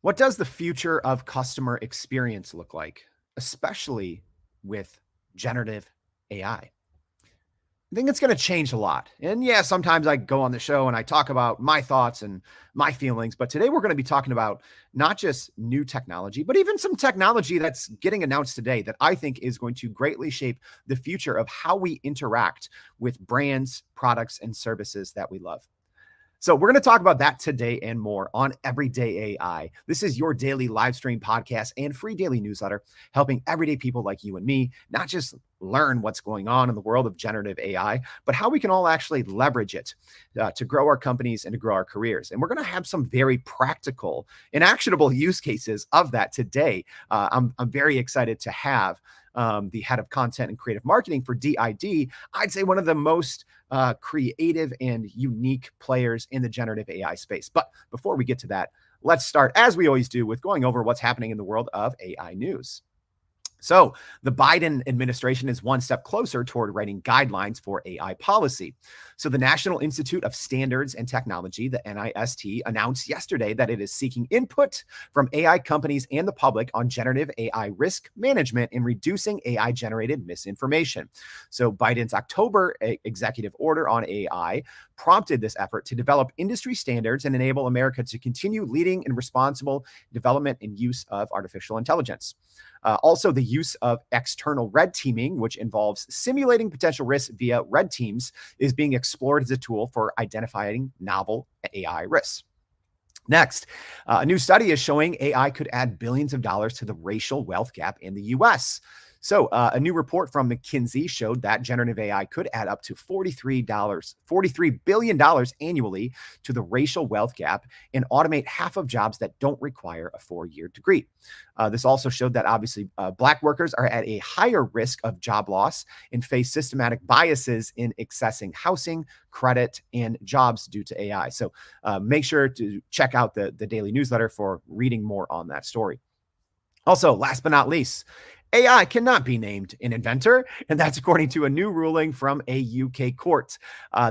What does the future of customer experience look like, especially with generative AI? I think it's going to change a lot. And yeah, sometimes I go on the show and I talk about my thoughts and my feelings, but today we're going to be talking about not just new technology, but even some technology that's getting announced today that I think is going to greatly shape the future of how we interact with brands, products, and services that we love. So we're going to talk about that today and more on Everyday AI. This is your daily live stream podcast and free daily newsletter, helping everyday people like you and me not just learn what's going on in the world of generative AI, but how we can all actually leverage it to grow our companies and to grow our careers. And we're going to have some very practical and actionable use cases of that today. I'm very excited to have the head of content and creative marketing for DID. I'd say one of the most creative and unique players in the generative AI space. But before we get to that, let's start, as we always do, with going over what's happening in the world of AI news. So the Biden administration is one step closer toward writing guidelines for AI policy. So the National Institute of Standards and Technology, the NIST, announced yesterday that it is seeking input from AI companies and the public on generative AI risk management and reducing AI-generated misinformation. So Biden's October executive order on AI prompted this effort to develop industry standards and enable America to continue leading in responsible development and use of artificial intelligence. Also, the use of external red teaming, which involves simulating potential risks via red teams, is being explored as a tool for identifying novel AI risks. Next, a new study is showing AI could add billions of dollars to the racial wealth gap in the U.S. So a new report from McKinsey showed that generative AI could add up to $43 billion annually to the racial wealth gap and automate half of jobs that don't require a 4-year degree. This also showed that obviously Black workers are at a higher risk of job loss and face systematic biases in accessing housing, credit, and jobs due to AI. So make sure to check out the daily newsletter for reading more on that story. Also, last but not least, AI cannot be named an inventor, and that's according to a new ruling from a UK court.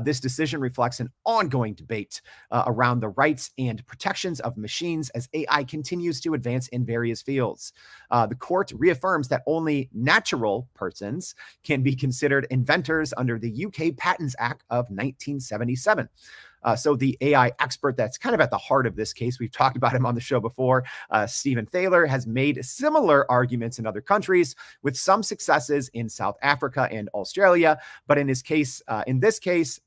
This decision reflects an ongoing debate around the rights and protections of machines as AI continues to advance in various fields. The court reaffirms that only natural persons can be considered inventors under the UK Patents Act of 1977. So the AI expert that's kind of at the heart of this case, we've talked about him on the show before, Stephen Thaler, has made similar arguments in other countries with some successes in South Africa and Australia. But in this case,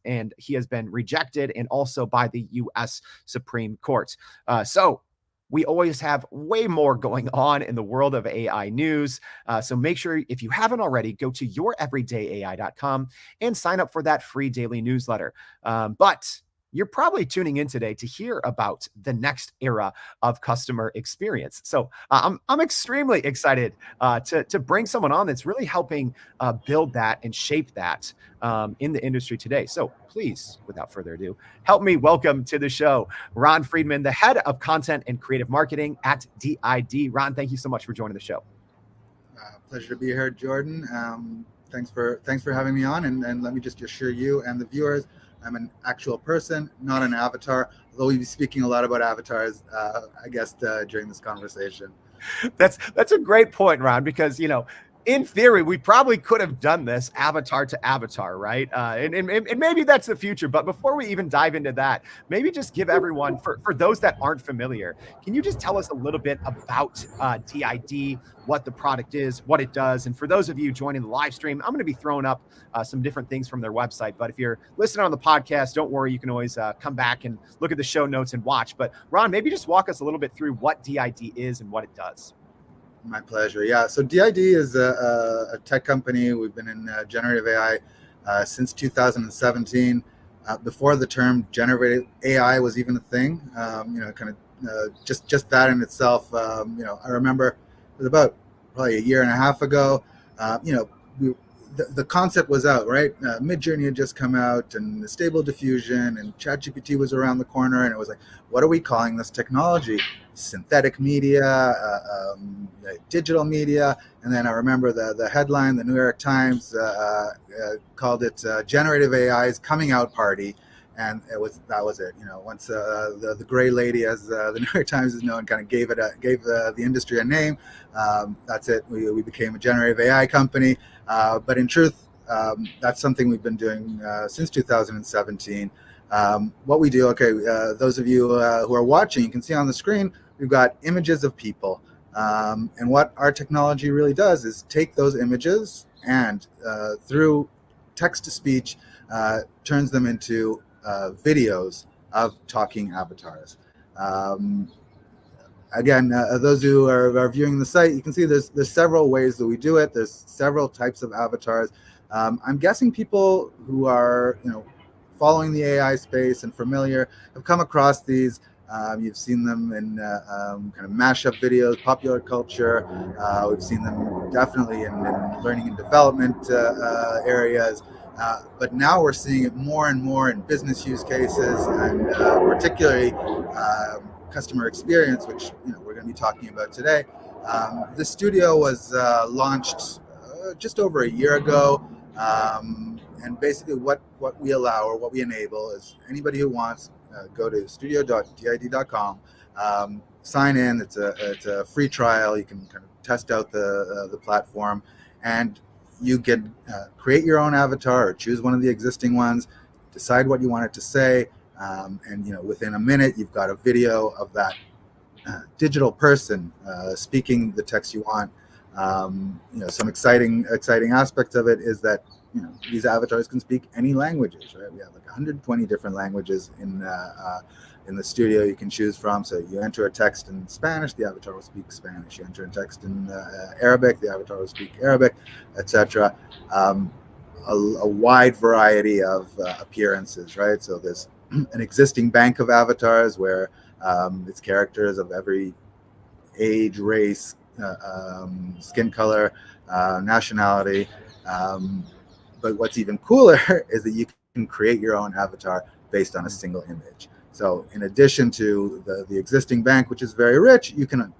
and he has been rejected and also by the U.S. Supreme Court. So we always have way more going on in the world of AI news. So make sure, if you haven't already, go to youreverydayai.com and sign up for that free daily newsletter. But you're probably tuning in today to hear about the next era of customer experience. So I'm extremely excited to bring someone on that's really helping build that and shape that in the industry today. So please, without further ado, help me welcome to the show Ron Friedman, the head of content and creative marketing at DID. Ron, thank you so much for joining the show. Pleasure to be here, Jordan. Thanks for having me on. And let me just assure you and the viewers, I'm an actual person, not an avatar, although we'll be speaking a lot about avatars, I guess, during this conversation. That's a great point, Ron, because, in theory, we probably could have done this avatar to avatar, right? And maybe that's the future. But before we even dive into that, maybe just give everyone, for those that aren't familiar, can you just tell us a little bit about DID, what the product is, what it does? And for those of you joining the live stream, I'm going to be throwing up some different things from their website. But if you're listening on the podcast, don't worry, you can always come back and look at the show notes and watch. But Ron, maybe just walk us a little bit through what DID is and what it does. My pleasure. Yeah. So DID is a tech company. We've been in generative AI since 2017. Before the term generative AI was even a thing, just that in itself. I remember it was about probably a year and a half ago. The concept was out, right? Midjourney had just come out, and the Stable Diffusion, and ChatGPT was around the corner, and it was like, what are we calling this technology? Synthetic media, digital media. And then I remember the headline, the New York Times called it Generative AI's Coming Out Party. and that was it. Once the gray lady, as the New York Times is known, kind of gave the industry a name. That's it. We became a generative AI company. But in truth, that's something we've been doing since 2017. What we do, okay, those of you who are watching, you can see on the screen, we've got images of people. And what our technology really does is take those images and through text to speech, turns them into videos of talking avatars. Again, those who are viewing the site, you can see there's several ways that we do it. There's several types of avatars. I'm guessing people who are following the AI space and familiar have come across these. You've seen them in kind of mashup videos, popular culture. We've seen them definitely in learning and development areas. But now we're seeing it more and more in business use cases, and particularly customer experience, which we're going to be talking about today. The studio was launched just over a year ago, and basically what we allow, or what we enable, is anybody who wants go to studio.did.com, sign in. It's a free trial. You can kind of test out the platform, and you can create your own avatar or choose one of the existing ones, decide what you want it to say, and within a minute you've got a video of that digital person speaking the text you want. Some exciting aspects of it is that these avatars can speak any languages, right? We have like 120 different languages in the studio you can choose from. So you enter a text in Spanish, the avatar will speak Spanish. You enter a text in Arabic, the avatar will speak Arabic, etc. A wide variety of appearances, right? So there's an existing bank of avatars where it's characters of every age, race, skin color, nationality. But what's even cooler is that you can create your own avatar based on a single image. So in addition to the existing bank, which is very rich, you can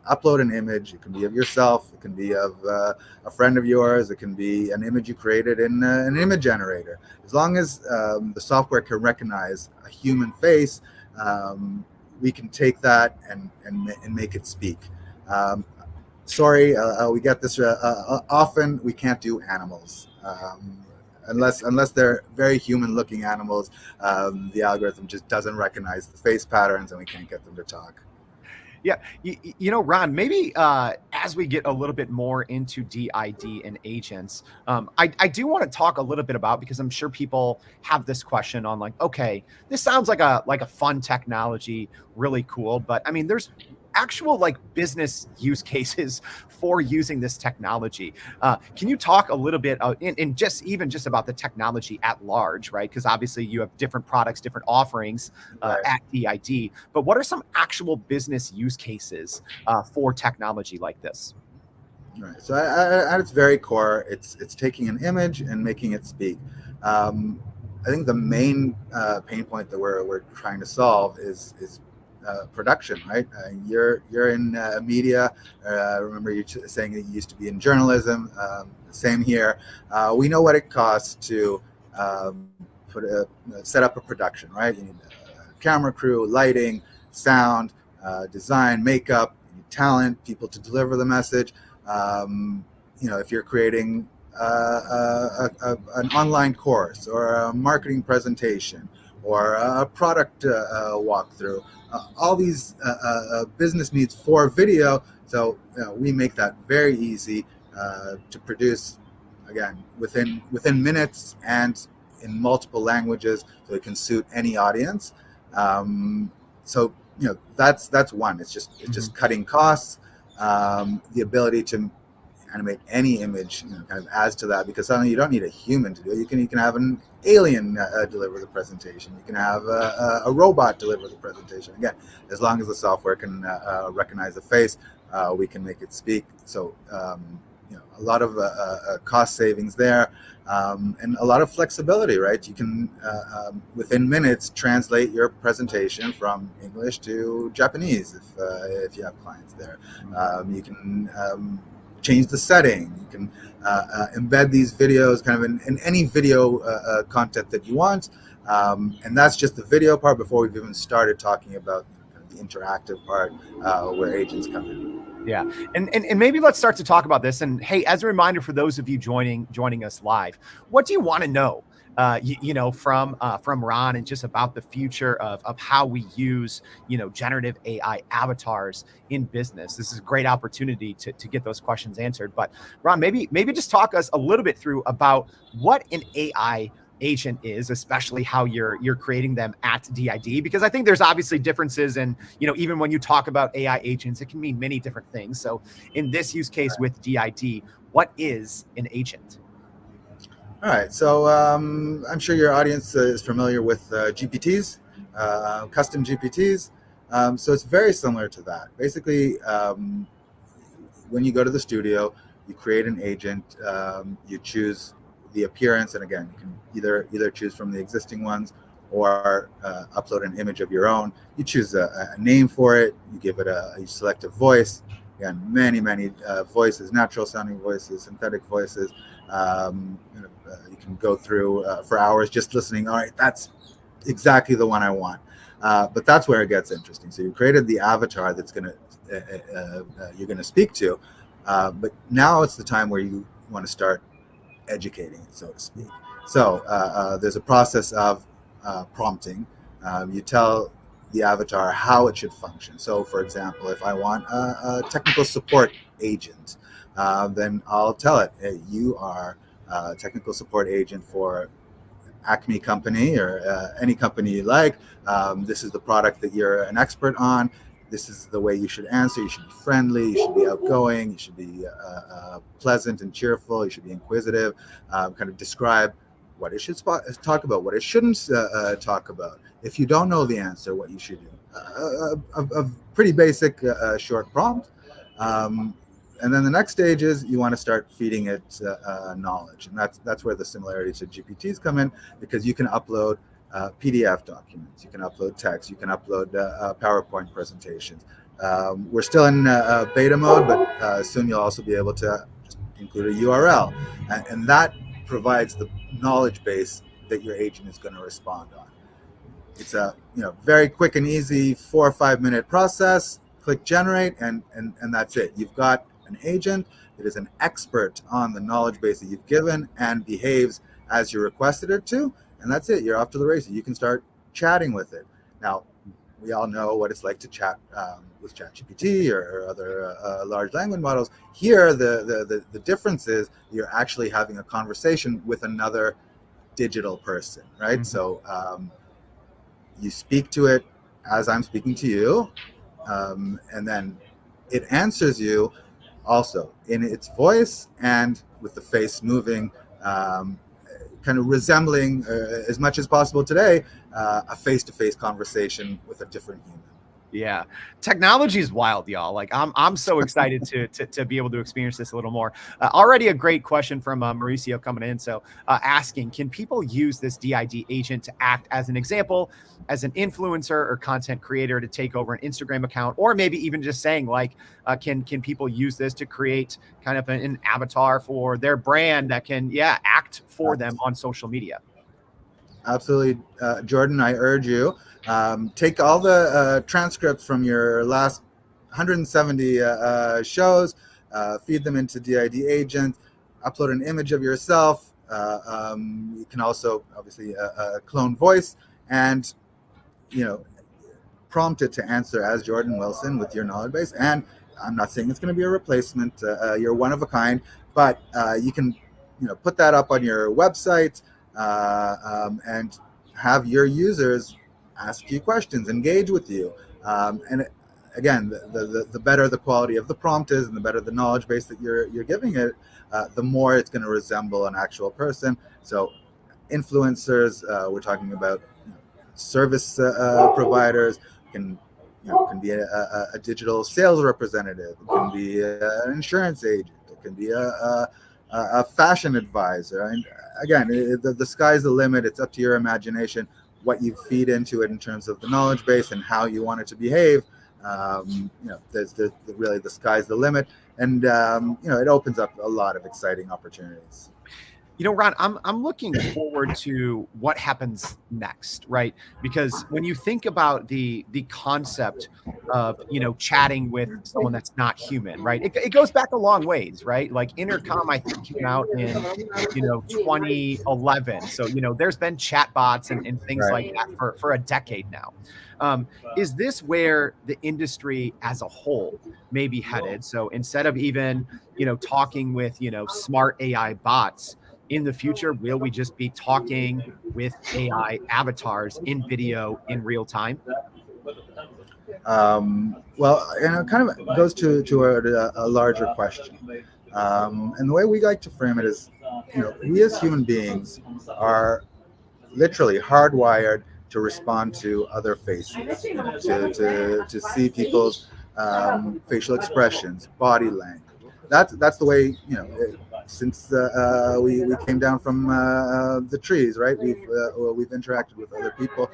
upload an image. It can be of yourself. It can be of a friend of yours. It can be an image you created in an image generator. As long as the software can recognize a human face, we can take that and make it speak. Sorry, we get this often. We can't do animals. Unless they're very human-looking animals, the algorithm just doesn't recognize the face patterns, and we can't get them to talk. Yeah, Ron, maybe as we get a little bit more into DID and agents, I do want to talk a little bit about, because I'm sure people have this question on, like, okay, this sounds like a fun technology, really cool, but I mean, there's actual like business use cases for using this technology. Can you talk a little bit in just about the technology at large, right? Because obviously you have different products, different offerings at DID, but what are some actual business use cases for technology like this? Right. So at its very core, it's taking an image and making it speak. I think the main pain point that we're trying to solve is production, right? You're in media. Remember you saying that you used to be in journalism. Same here. We know what it costs to set up a production, right? You need a camera crew, lighting, sound, design, makeup, you need talent, people to deliver the message. If you're creating an online course or a marketing presentation or a product walkthrough, all these business needs for video. So we make that very easy to produce, again, within minutes and in multiple languages, so it can suit any audience. So that's one. It's just cutting costs. The ability to animate any image kind of adds to that, because suddenly you don't need a human to do it. You can have an alien deliver the presentation. You can have a robot deliver the presentation. Again, as long as the software can recognize the face, we can make it speak. So a lot of cost savings there, and a lot of flexibility, right? You can within minutes translate your presentation from English to Japanese if you have clients there. You can change the setting. You can embed these videos kind of in any video content that you want. And that's just the video part before we've even started talking about the interactive part where agents come in. Yeah. And maybe let's start to talk about this. And hey, as a reminder for those of you joining us live, what do you want to know? From Ron, and just about the future of how we use generative AI avatars in business. This is a great opportunity to get those questions answered. But Ron, maybe just talk us a little bit through about what an AI agent is, especially how you're creating them at DID, because I think there's obviously differences. And even when you talk about AI agents, it can mean many different things. So in this use case with DID, what is an agent? All right, so I'm sure your audience is familiar with GPTs, custom GPTs. So it's very similar to that. Basically, when you go to the studio, you create an agent, you choose the appearance, and again, you can either choose from the existing ones or upload an image of your own. You choose a name for it, you give it you select a voice. Again, many voices, natural sounding voices, synthetic voices. You can go through for hours just listening. All right, that's exactly the one I want. But that's where it gets interesting. So you created the avatar that's you're gonna speak to, but now it's the time where you want to start educating it, so to speak. So there's a process of prompting. You tell the avatar how it should function. So, for example, if I want a technical support agent, then I'll tell it, hey, you are a technical support agent for Acme company or any company you like. This is the product that you're an expert on. This is the way you should answer. You should be friendly. You should be outgoing. You should be pleasant and cheerful. You should be inquisitive. Kind of describe what it should talk about, what it shouldn't talk about. If you don't know the answer, what you should do. A pretty basic short prompt. And then the next stage is you want to start feeding it knowledge, and that's where the similarities to GPTs come in, because you can upload PDF documents, you can upload text, you can upload PowerPoint presentations. We're still in beta mode, but soon you'll also be able to just include a URL, and that provides the knowledge base that your agent is going to respond on. It's a very quick and easy 4 or 5 minute process. Click generate, and that's it. You've got an agent that is an expert on the knowledge base that you've given and behaves as you requested it to, and that's it. You're off to the races. You can start chatting with it. Now, we all know what it's like to chat with ChatGPT or other large language models. Here, the difference is you're actually having a conversation with another digital person, right? Mm-hmm. So you speak to it as I'm speaking to you, and then it answers you also in its voice and with the face moving, kind of resembling as much as possible today a face-to-face conversation with a different human. Yeah, technology is wild, y'all. Like I'm so excited to be able to experience this a little more. Already a great question from Mauricio coming in. So asking, can people use this DID agent to act as an example, as an influencer or content creator to take over an Instagram account, or maybe even just saying like, can people use this to create kind of an avatar for their brand that can act for them on social media? Absolutely, Jordan. I urge you, take all the transcripts from your last 170 shows, feed them into DID agent, upload an image of yourself. You can also obviously clone voice, and prompt it to answer as Jordan Wilson with your knowledge base. And I'm not saying it's going to be a replacement. You're one of a kind, but you can put that up on your website. And have your users ask you questions, engage with you. And again, the better the quality of the prompt is, and the better the knowledge base that you're giving it, the more it's going to resemble an actual person. So influencers, we're talking about service providers, can be a digital sales representative, it can be an insurance agent, it can be a fashion advisor. And again, the sky's the limit. It's up to your imagination what you feed into it in terms of the knowledge base and how you want it to behave. There's the sky's the limit, and it opens up a lot of exciting opportunities. Ron, I'm looking forward to what happens next, right? Because when you think about the concept of chatting with someone that's not human, right? It goes back a long ways, right? Like Intercom, I think came out in 2011. So there's been chatbots and things like Right. that for a decade now. Is this where the industry as a whole may be headed? So instead of even talking with smart AI bots in the future, will we just be talking with AI avatars in video in real time? Well, and it kind of goes to a larger question. And the way we like to frame it is, we as human beings are literally hardwired to respond to other faces, to see people's facial expressions, body language. That's the way, since we came down from the trees, right? We've interacted with other people,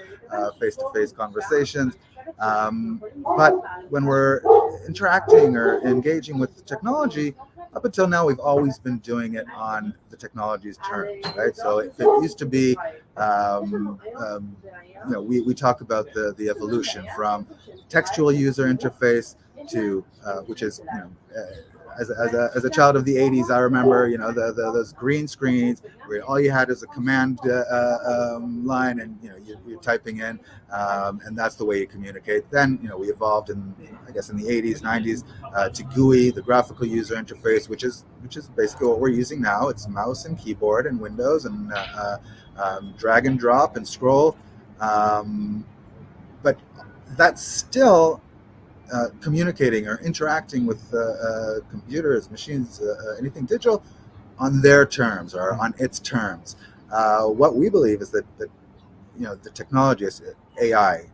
face to face conversations. But when we're interacting or engaging with technology, up until now, we've always been doing it on the technology's terms, right? So if it used to be, we talk about the evolution from textual user interface to, which is, as a child of the 80s, I remember, those green screens where all you had is a command line, and you're typing in, and that's the way you communicate. Then we evolved I guess in the 80s, 90s to GUI, the graphical user interface, which is basically what we're using now. It's mouse and keyboard and Windows and drag and drop and scroll, but that's still communicating or interacting with computers, machines, anything digital on their terms or on its terms. What we believe is that the technology is AI,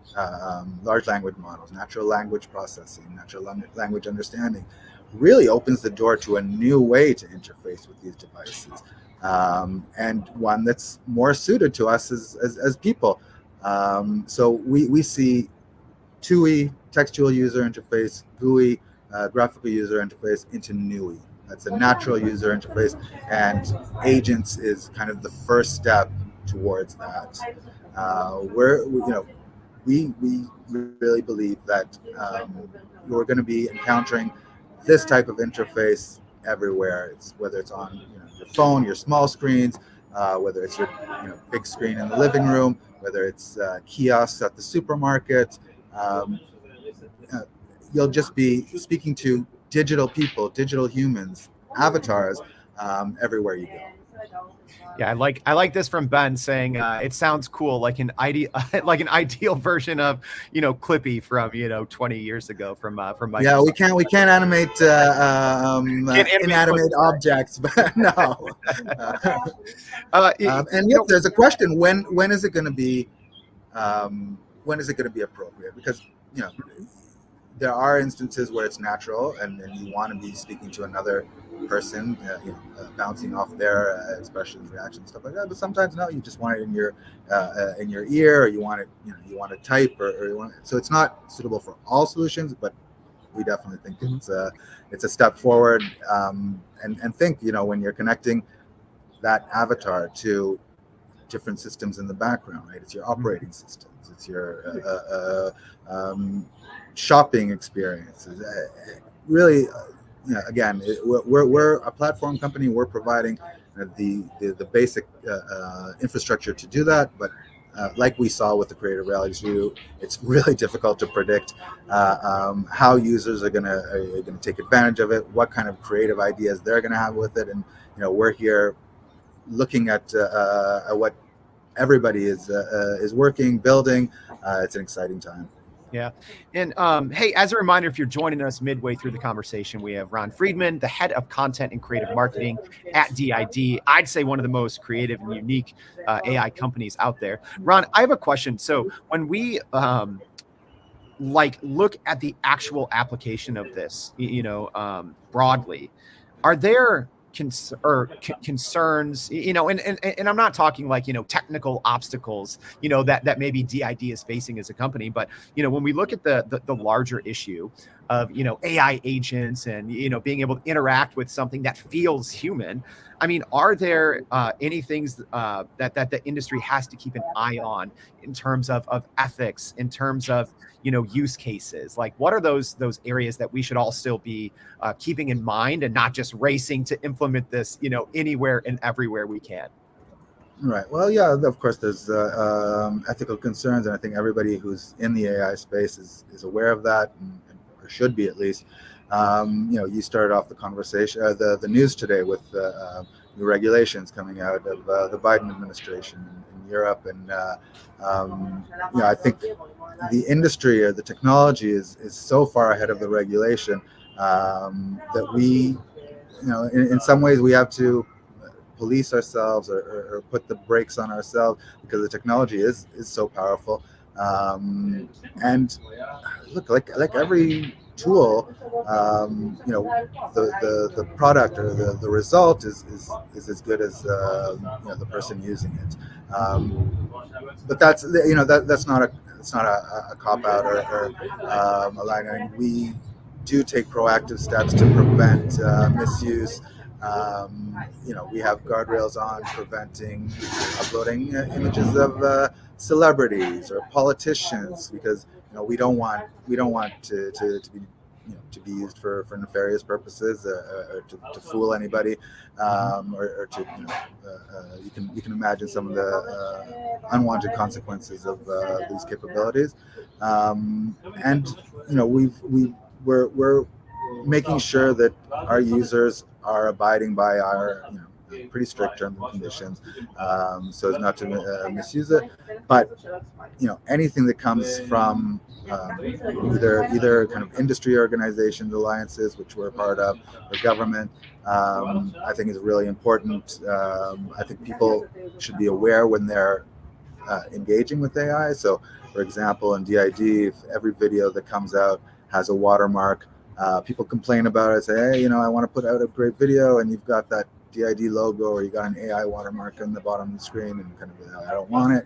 large language models, natural language processing, natural language understanding, really opens the door to a new way to interface with these devices, and one that's more suited to us as people. So we see TUI, textual user interface, GUI, graphical user interface, into NUI. That's a natural user interface, and agents is kind of the first step towards that. We really believe that we're going to be encountering this type of interface everywhere. Whether it's on your phone, your small screens, whether it's your big screen in the living room, whether it's kiosks at the supermarket. You'll just be speaking to digital people, digital humans, avatars, everywhere you go. Yeah, I like this from Ben saying it sounds cool, like an ideal like an ideal version of Clippy from 20 years ago from Microsoft. Yeah, we can't animate Can't animate inanimate Clippy, right? objects, but no. And you yet, know, there's a question: when is it going to be appropriate? Because you know there are instances where it's natural, and you want to be speaking to another person, bouncing off their expressions, reactions, stuff like that. But sometimes no, you just want it in your ear, or you want it, you want to type, or you want it. So it's not suitable for all solutions, but we definitely think it's a step forward. And think, when you're connecting that avatar to different systems in the background, right? It's your operating systems, it's your shopping experiences. Really, again, we're a platform company. We're providing the basic infrastructure to do that, but like we saw with the creative reality studio, it's really difficult to predict how users are gonna take advantage of it, what kind of creative ideas they're gonna have with it, and we're here looking at what everybody is working, building. It's an exciting time. Yeah. And hey, as a reminder, if you're joining us midway through the conversation, we have Ron Friedman, the head of content and creative marketing at DID. I'd say one of the most creative and unique AI companies out there. Ron, I have a question. So when we look at the actual application of this, broadly, are there concerns, and I'm not talking like, technical obstacles, that maybe DID is facing as a company, but, when we look at the larger issue of, AI agents and, being able to interact with something that feels human, I mean, are there any things that the industry has to keep an eye on in terms of ethics, in terms of use cases? Like, what are those areas that we should all still be keeping in mind, and not just racing to implement this anywhere and everywhere we can? Right. Well, yeah, of course, there's ethical concerns, and I think everybody who's in the AI space is aware of that, or should be at least. You started off the conversation, the news today with new regulations coming out of the Biden administration in Europe, and I think the industry or the technology is so far ahead of the regulation that we, in some ways, we have to police ourselves or put the brakes on ourselves because the technology is so powerful. And look, like every tool, the product or the result is as good as the person using it. But that's not a cop out or a line. I mean, we do take proactive steps to prevent misuse. We have guardrails on preventing uploading images of celebrities or politicians, because we don't want to be used for nefarious purposes, or to fool anybody, or to you can imagine some of the unwanted consequences of these capabilities, and we're making sure that our users are abiding by our pretty strict terms and conditions, so as not to misuse it. But anything that comes from either kind of industry organizations, alliances, which we're a part of, or government, I think is really important. I think people should be aware when they're engaging with AI. So, for example, in DID, if every video that comes out has a watermark, people complain about it, say, hey, I want to put out a great video, and you've got that DID logo, or you got an AI watermark on the bottom of the screen, and kind of, I don't want it.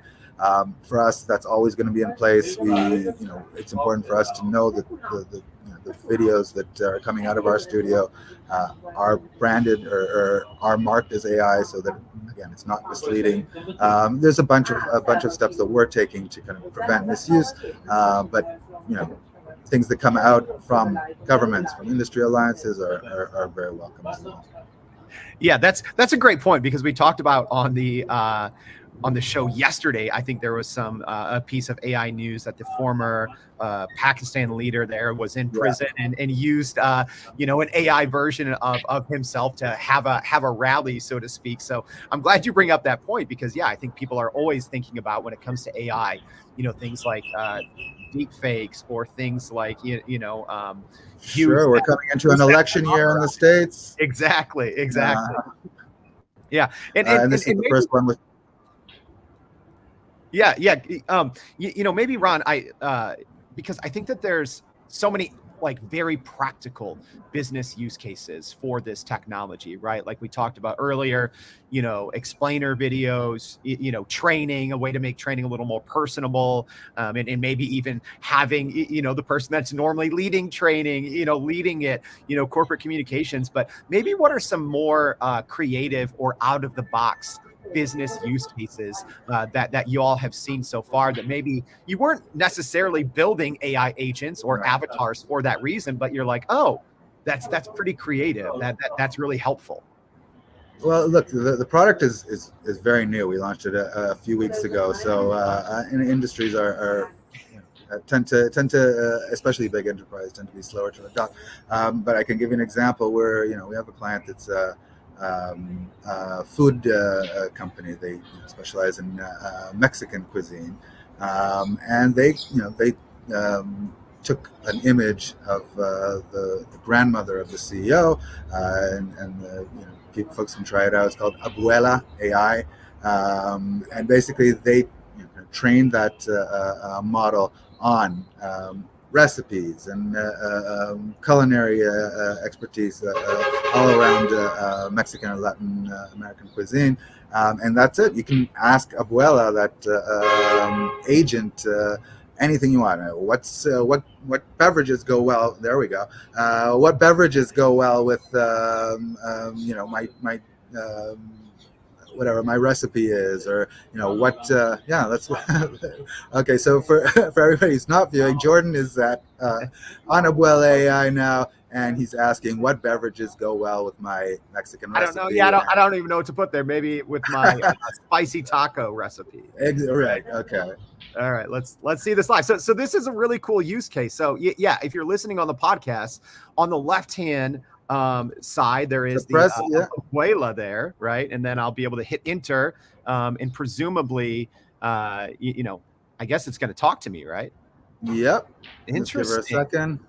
For us, that's always going to be in place. It's important for us to know that the videos that are coming out of our studio are branded or are marked as AI, so that again, it's not misleading. There's a bunch of steps that we're taking to kind of prevent misuse, but things that come out from governments, from industry alliances, are very welcome as well. Yeah, that's a great point, because we talked about on the show yesterday, I think there was a piece of AI news that the former Pakistan leader there was in prison, and used an AI version of himself to have a rally, so to speak. So I'm glad you bring up that point, because I think people are always thinking about, when it comes to AI, things like deep fakes, or things like sure, we're coming into an election year in the States. Exactly. Yeah, and this is the first one with. Yeah. Maybe Ron, because I think that there's so many very practical business use cases for this technology, right? Like we talked about earlier, explainer videos, training, a way to make training a little more personable, and maybe even having, the person that's normally leading training, leading it, corporate communications. But maybe what are some more creative or out of the box business use cases that you all have seen so far, that maybe you weren't necessarily building AI agents or avatars for that reason, but you're like, oh, that's pretty creative. That's really helpful. Well, look, the product is very new. We launched it a few weeks ago. So industries tend to especially big enterprise, tend to be slower to adopt. But I can give you an example where we have a client that's food company. They specialize in Mexican cuisine, and they took an image of the grandmother of the CEO, and folks can try it out. It's called Abuela AI, and basically they trained that model on recipes and culinary expertise all around Mexican and Latin American cuisine, and that's it. You can ask Abuela, that agent, anything you want. What beverages go well? There we go. What beverages go well with my whatever my recipe is, or what. Yeah, that's okay. So for for everybody who's not viewing, Jordan is at on Abuela AI now, and he's asking what beverages go well with my Mexican I don't know. recipe. Yeah, I don't even know what to put there. Maybe with my spicy taco recipe. Right. Okay. All right, let's see this live. So this is a really cool use case. So yeah, if you're listening on the podcast, on the left hand side there is the press, yeah. abuela there, right? And then I'll be able to hit enter, and presumably, I guess it's going to talk to me, right? Yep. Interesting. Let's give her a second.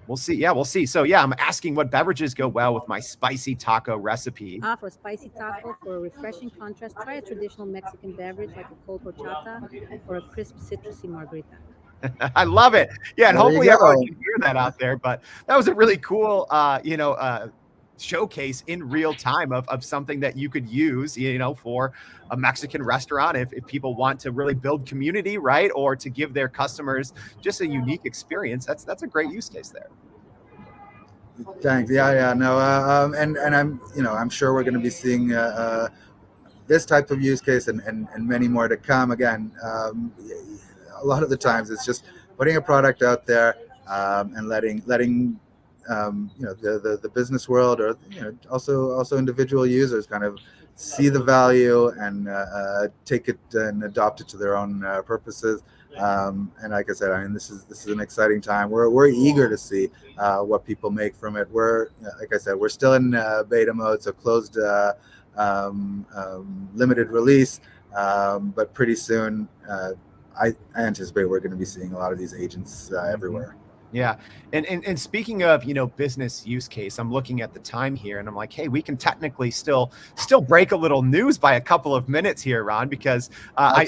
We'll see. Yeah, we'll see. So yeah, I'm asking what beverages go well with my spicy taco recipe. For a spicy taco, for a refreshing contrast, try a traditional Mexican beverage like a cold horchata or a crisp citrusy margarita. I love it. Yeah, and There hopefully you go. everyone can hear that out there. But that was a really cool, showcase in real time of something that you could use, for a Mexican restaurant if people want to really build community, right? Or to give their customers just a unique experience. That's a great use case there. Thanks. Yeah. No. And I'm sure we're going to be seeing this type of use case and many more to come. Again, a lot of the times it's just putting a product out there and letting the business world, or also individual users, kind of see the value and take it and adopt it to their own purposes. And like I said, I mean, this is an exciting time. We're eager to see what people make from it. Like I said, we're still in beta mode, so closed limited release, but pretty soon I anticipate we're going to be seeing a lot of these agents everywhere. Yeah. And speaking of, business use case, I'm looking at the time here and I'm like, hey, we can technically still break a little news by a couple of minutes here, Ron, because I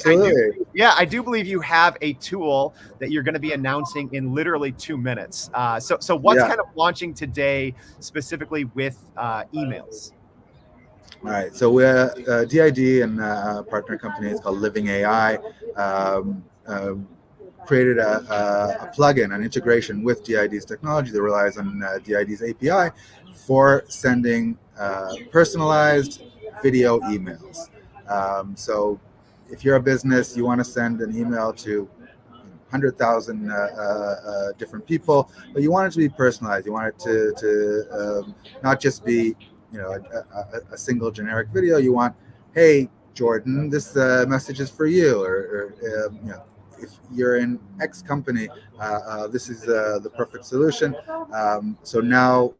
do believe you have a tool that you're going to be announcing in literally 2 minutes. So what's kind of launching today specifically with emails? All right. So we're DID and partner company is called Living AI. Created a plugin, an integration with DID's technology that relies on DID's API for sending personalized video emails. So if you're a business, you want to send an email to 100,000 different people, but you want it to be personalized. You want it to not just be a single generic video. You want, hey, Jordan, this message is for you, or if you're in X company, this is the perfect solution. So now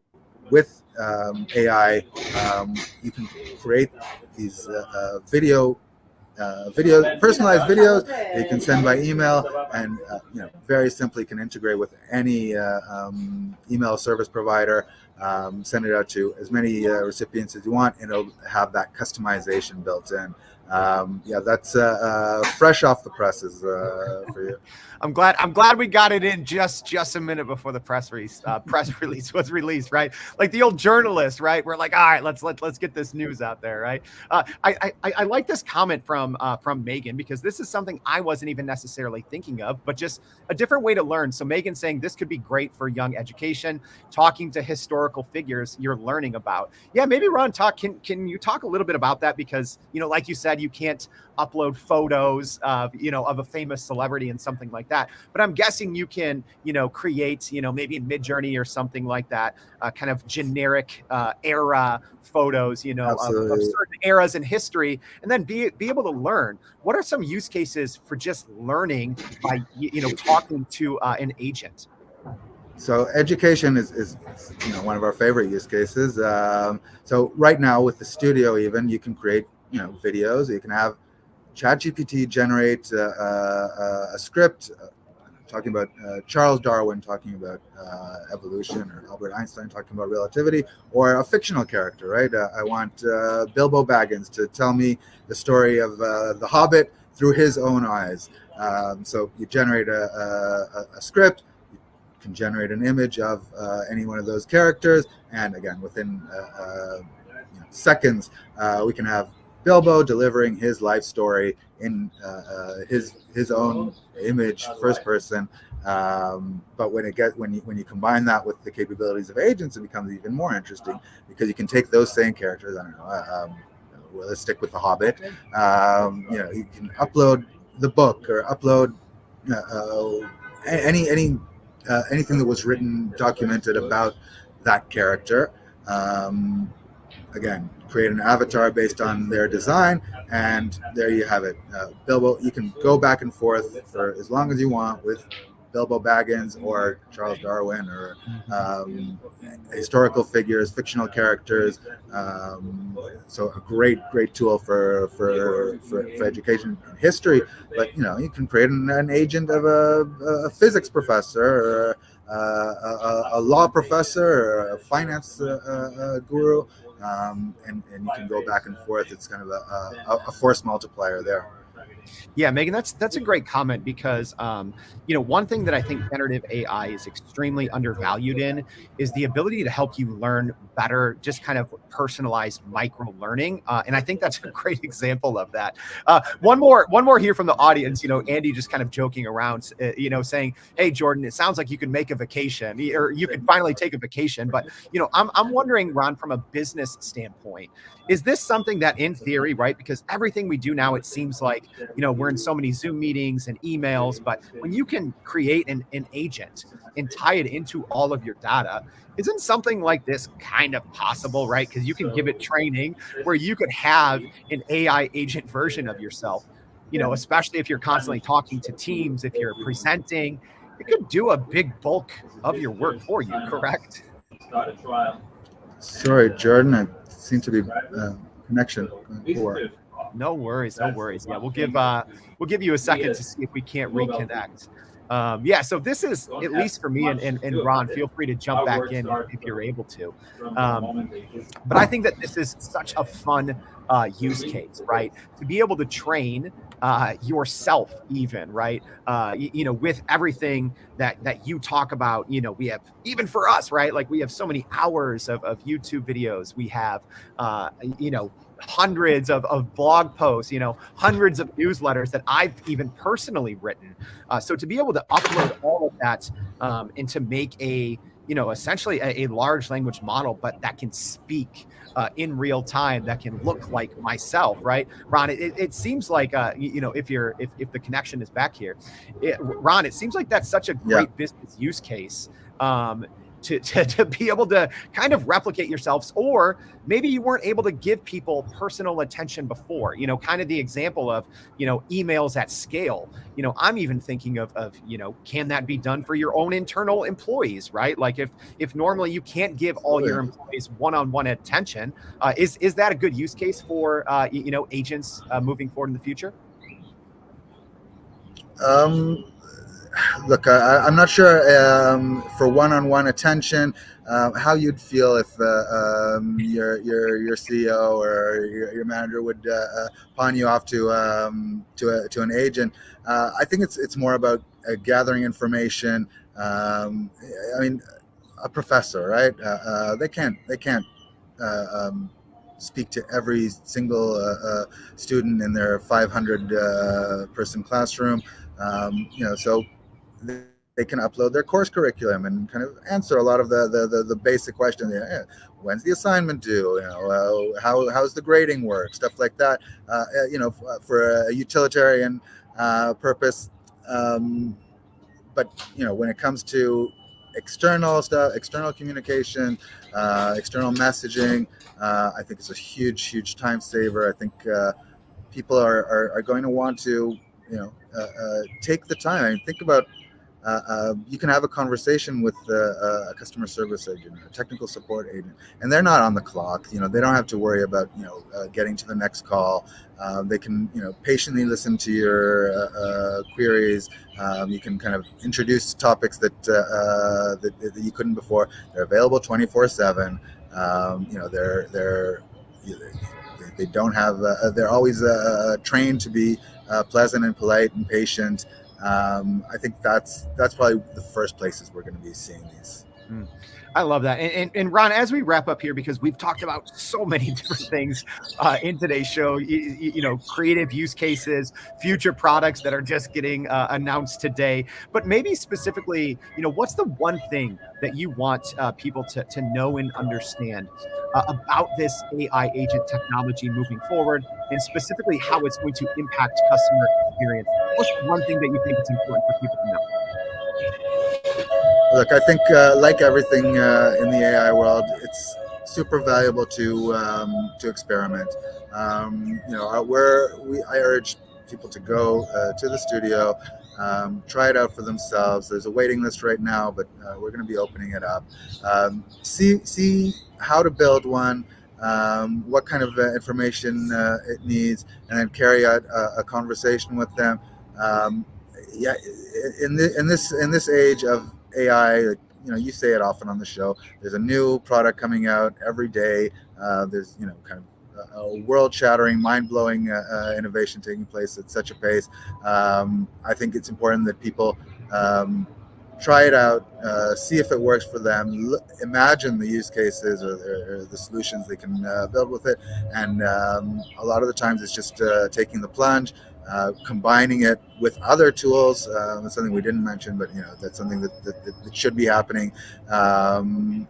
with AI, you can create these personalized videos that you can send by email, and very simply can integrate with any email service provider. Send it out to as many recipients as you want, and it'll have that customization built in. That's fresh off the presses for you. I'm glad we got it in just a minute before the press release was released, right? Like the old journalist, right? We're like, all right, let's get this news out there, right? I like this comment from Megan, because this is something I wasn't even necessarily thinking of, but just a different way to learn. So Megan saying this could be great for young education, talking to historical figures you're learning about. Yeah, maybe Ron, can you talk a little bit about that? Because like you said, you can't upload photos of a famous celebrity and something like that, but I'm guessing you can create maybe in Midjourney or something like that, kind of generic era photos of certain eras in history, and then be able to learn. What are some use cases for just learning by talking to an agent? So education is one of our favorite use cases. So right now with the studio, even you can create videos. You can have ChatGPT generate a script talking about Charles Darwin talking about evolution, or Albert Einstein talking about relativity, or a fictional character, right? I want Bilbo Baggins to tell me the story of the Hobbit through his own eyes. So you generate a script, you can generate an image of any one of those characters, and again, within seconds, we can have Bilbo delivering his life story in his own image, first person. But when you combine that with the capabilities of agents, it becomes even more interesting, because you can take those same characters. I don't know. Well, let's stick with the Hobbit. You can upload the book, or upload anything that was written, documented about that character. Again, create an avatar based on their design, and there you have it. Bilbo, you can go back and forth for as long as you want with Bilbo Baggins or Charles Darwin, or historical figures, fictional characters. So a great tool for education and history. But you can create an agent of a physics professor, or a law professor, or a finance guru, and you can go back and forth. It's kind of a force multiplier there. Yeah, Megan, that's a great comment, because one thing that I think generative AI is extremely undervalued in is the ability to help you learn better, just kind of personalized micro learning, and I think that's a great example of that. One more here from the audience. Andy just kind of joking around, saying, "Hey, Jordan, it sounds like you could make a vacation, or you could finally take a vacation." But I'm wondering, Ron, from a business standpoint, is this something that, in theory, right? Because everything we do now, it seems like we're in so many Zoom meetings and emails, but when you can create an agent and tie it into all of your data, isn't something like this kind of possible, right? Because you can give it training where you could have an AI agent version of yourself, especially if you're constantly talking to teams, if you're presenting, it could do a big bulk of your work for you, correct? Sorry, Jordan, I seem to be connection poor. No worries, no worries. Yeah, we'll give you a second to see if we can't reconnect. So this is, at least for me, and Ron, feel free to jump back in if you're able to. But I think that this is such a fun use case, right? To be able to train yourself, even, right? With everything that you talk about, we have, even for us, right? Like, we have so many hours of YouTube videos. We have, hundreds of blog posts, hundreds of newsletters that I've even personally written. So to be able to upload all of that and to make essentially a large language model, but that can speak in real time, that can look like myself, right? Ron, it seems like, if the connection is back here, Ron, it seems like that's such a great business use case. To be able to kind of replicate yourselves, or maybe you weren't able to give people personal attention before, kind of the example of, emails at scale. I'm even thinking of, can that be done for your own internal employees, right? Like, if normally you can't give all your employees one-on-one attention, is that a good use case for, agents moving forward in the future? Look, I'm not sure for one-on-one attention how you'd feel if your CEO or your manager would pawn you off to an agent. I think it's more about gathering information. I mean, a professor, right? They can't speak to every single student in their 500 person classroom. So they can upload their course curriculum and kind of answer a lot of the basic questions. When's the assignment due? How's the grading work? Stuff like that. For a utilitarian purpose. But when it comes to external stuff, external communication, external messaging, I think it's a huge time saver. I think people are going to want to take the time. I mean, think about you can have a conversation with a customer service agent, a technical support agent, and they're not on the clock. They don't have to worry about getting to the next call. They can patiently listen to your queries. You can kind of introduce topics that you couldn't before. They're available 24/7. They don't have. They're always trained to be pleasant and polite and patient. I think that's probably the first places we're going to be seeing these. Mm. I love that. And Ron, as we wrap up here, because we've talked about so many different things in today's show, creative use cases, future products that are just getting announced today, but maybe specifically, what's the one thing that you want people to know and understand about this AI agent technology moving forward, and specifically how it's going to impact customer experience? What's one thing that you think it's important for people to know? Look, I think like everything in the AI world, it's super valuable to experiment. I urge people to go to the studio, try it out for themselves. There's a waiting list right now, but we're going to be opening it up. See how to build one, what kind of information it needs, and then carry out a conversation with them. Yeah, in this age of AI, you say it often on the show. There's a new product coming out every day. There's kind of a world-shattering, mind-blowing innovation taking place at such a pace. I think it's important that people try it out, see if it works for them, imagine the use cases or the solutions they can build with it. And a lot of the times it's just taking the plunge, combining it with other tools. That's something we didn't mention, but that's something that should be happening. And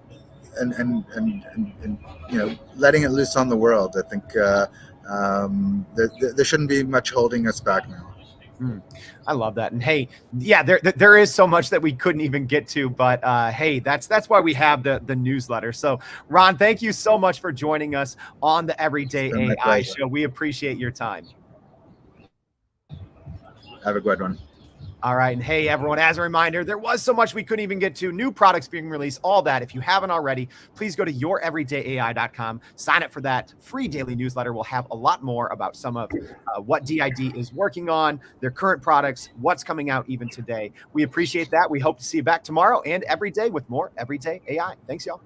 letting it loose on the world. I think there shouldn't be much holding us back now. I love that. And hey, yeah, there is so much that we couldn't even get to, but hey, that's why we have the newsletter. So Ron, thank you so much for joining us on the Everyday AI Show. We appreciate your time. Have a good one. All right. And hey, everyone, as a reminder, there was so much we couldn't even get to. New products being released, all that. If you haven't already, please go to youreverydayai.com. Sign up for that free daily newsletter. We'll have a lot more about some of what DID is working on, their current products, what's coming out even today. We appreciate that. We hope to see you back tomorrow and every day with more Everyday AI. Thanks, y'all.